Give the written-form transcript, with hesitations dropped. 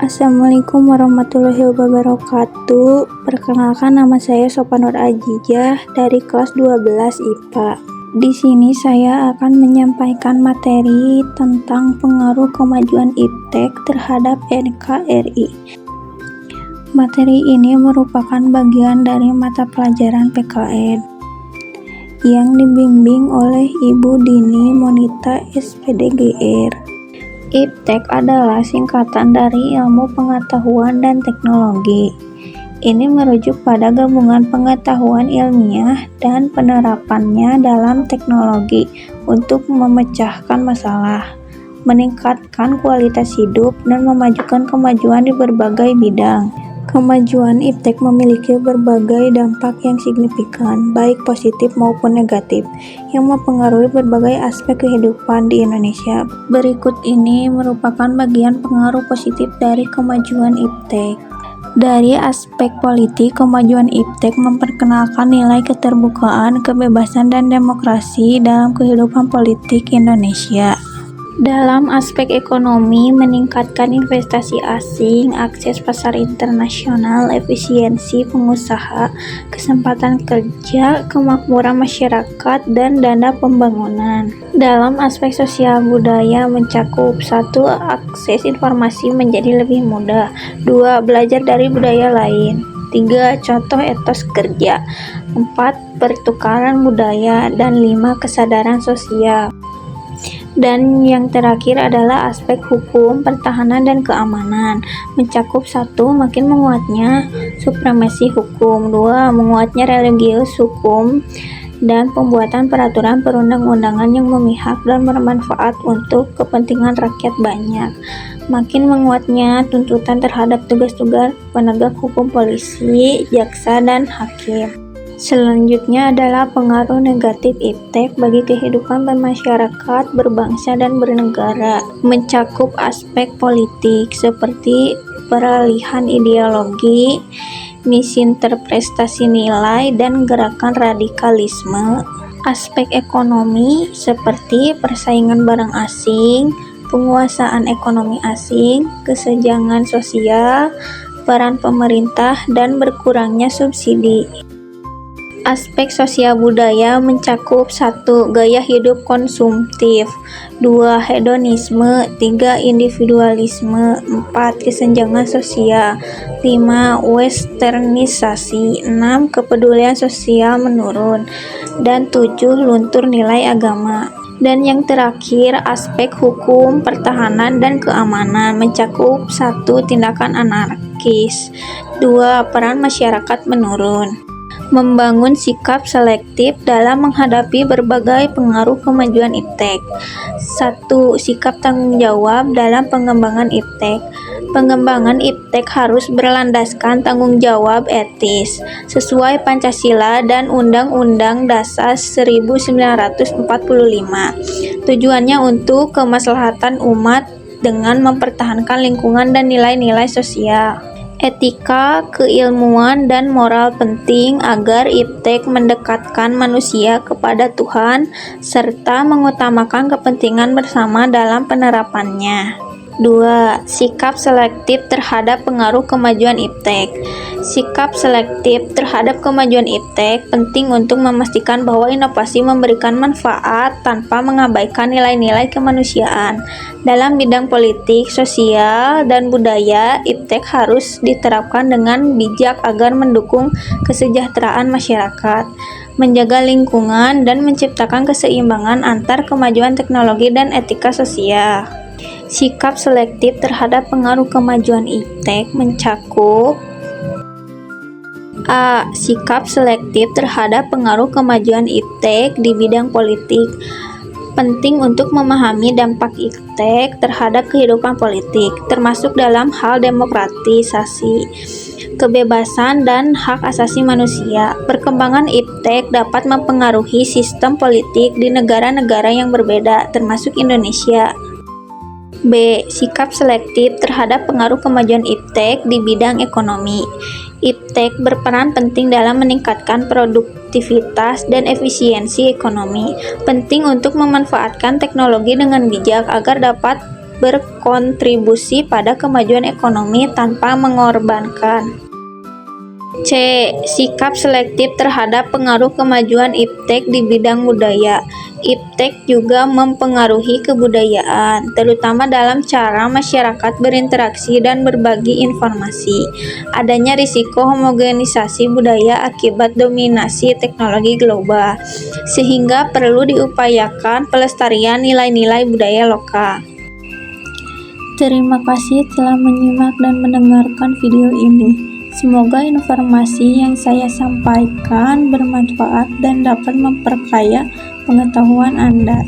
Assalamualaikum warahmatullahi wabarakatuh. Perkenalkan, nama saya Sopanur Ajijah dari kelas 12 IPA. Di sini saya akan menyampaikan materi tentang pengaruh kemajuan iptek terhadap NKRI. Materi ini merupakan bagian dari mata pelajaran PKN yang dibimbing oleh Ibu Dini Monita SPDGR. Iptek adalah singkatan dari Ilmu Pengetahuan dan Teknologi. Ini merujuk pada gabungan pengetahuan ilmiah dan penerapannya dalam teknologi untuk memecahkan masalah, meningkatkan kualitas hidup, dan memajukan kemajuan di berbagai bidang. Kemajuan iptek memiliki berbagai dampak yang signifikan, baik positif maupun negatif, yang mempengaruhi berbagai aspek kehidupan di Indonesia. Berikut ini merupakan bagian pengaruh positif dari kemajuan iptek. Dari aspek politik, kemajuan iptek memperkenalkan nilai keterbukaan, kebebasan, dan demokrasi dalam kehidupan politik Indonesia. Dalam aspek ekonomi, meningkatkan investasi asing, akses pasar internasional, efisiensi pengusaha, kesempatan kerja, kemakmuran masyarakat, dan dana pembangunan. Dalam aspek sosial budaya mencakup 1. Akses informasi menjadi lebih mudah. 2. Belajar dari budaya lain. 3. Contoh etos kerja. 4. Pertukaran budaya. Dan 5. Kesadaran sosial. Dan yang terakhir adalah aspek hukum, pertahanan, dan keamanan. Mencakup 1. Makin menguatnya supremasi hukum. 2. Menguatnya religius hukum dan pembuatan peraturan perundang-undangan yang memihak dan bermanfaat untuk kepentingan rakyat banyak. Makin menguatnya tuntutan terhadap tugas-tugas penegak hukum polisi, jaksa, dan hakim. Selanjutnya adalah pengaruh negatif iptek bagi kehidupan bermasyarakat, berbangsa, dan bernegara. Mencakup aspek politik seperti peralihan ideologi, misinterpretasi nilai, dan gerakan radikalisme. Aspek ekonomi seperti persaingan barang asing, penguasaan ekonomi asing, kesenjangan sosial, peran pemerintah, dan berkurangnya subsidi. Aspek sosial budaya mencakup 1. Gaya hidup konsumtif. 2. Hedonisme. 3. Individualisme. 4. Kesenjangan sosial. 5. Westernisasi. 6. Kepedulian sosial menurun. Dan 7. Luntur nilai agama. Dan yang terakhir, aspek hukum, pertahanan, dan keamanan mencakup 1. Tindakan anarkis. 2. Peran masyarakat menurun. Membangun sikap selektif dalam menghadapi berbagai pengaruh kemajuan iptek. 1. Sikap tanggung jawab dalam pengembangan iptek. Pengembangan iptek harus berlandaskan tanggung jawab etis, sesuai Pancasila dan Undang-Undang Dasar 1945. Tujuannya untuk kemaslahatan umat dengan mempertahankan lingkungan dan nilai-nilai sosial. Etika, keilmuan, dan moral penting agar iptek mendekatkan manusia kepada Tuhan serta mengutamakan kepentingan bersama dalam penerapannya. 2. Sikap selektif terhadap pengaruh kemajuan iptek. Sikap selektif terhadap kemajuan iptek penting untuk memastikan bahwa inovasi memberikan manfaat tanpa mengabaikan nilai-nilai kemanusiaan. Dalam bidang politik, sosial, dan budaya, iptek harus diterapkan dengan bijak agar mendukung kesejahteraan masyarakat, menjaga lingkungan, dan menciptakan keseimbangan antar kemajuan teknologi dan etika sosial. Sikap selektif terhadap pengaruh kemajuan iptek mencakup A. Sikap selektif terhadap pengaruh kemajuan iptek di bidang politik. Penting untuk memahami dampak iptek terhadap kehidupan politik, termasuk dalam hal demokratisasi, kebebasan, dan hak asasi manusia. Perkembangan iptek dapat mempengaruhi sistem politik di negara-negara yang berbeda, termasuk Indonesia. B. Sikap selektif terhadap pengaruh kemajuan iptek di bidang ekonomi. Iptek berperan penting dalam meningkatkan produktivitas dan efisiensi ekonomi. Penting untuk memanfaatkan teknologi dengan bijak agar dapat berkontribusi pada kemajuan ekonomi tanpa mengorbankan. C. Sikap selektif terhadap pengaruh kemajuan iptek di bidang budaya. Iptek juga mempengaruhi kebudayaan, terutama dalam cara masyarakat berinteraksi dan berbagi informasi. Adanya risiko homogenisasi budaya akibat dominasi teknologi global, sehingga perlu diupayakan pelestarian nilai-nilai budaya lokal. Terima kasih telah menyimak dan mendengarkan video ini. Semoga informasi yang saya sampaikan bermanfaat dan dapat memperkaya pengetahuan Anda.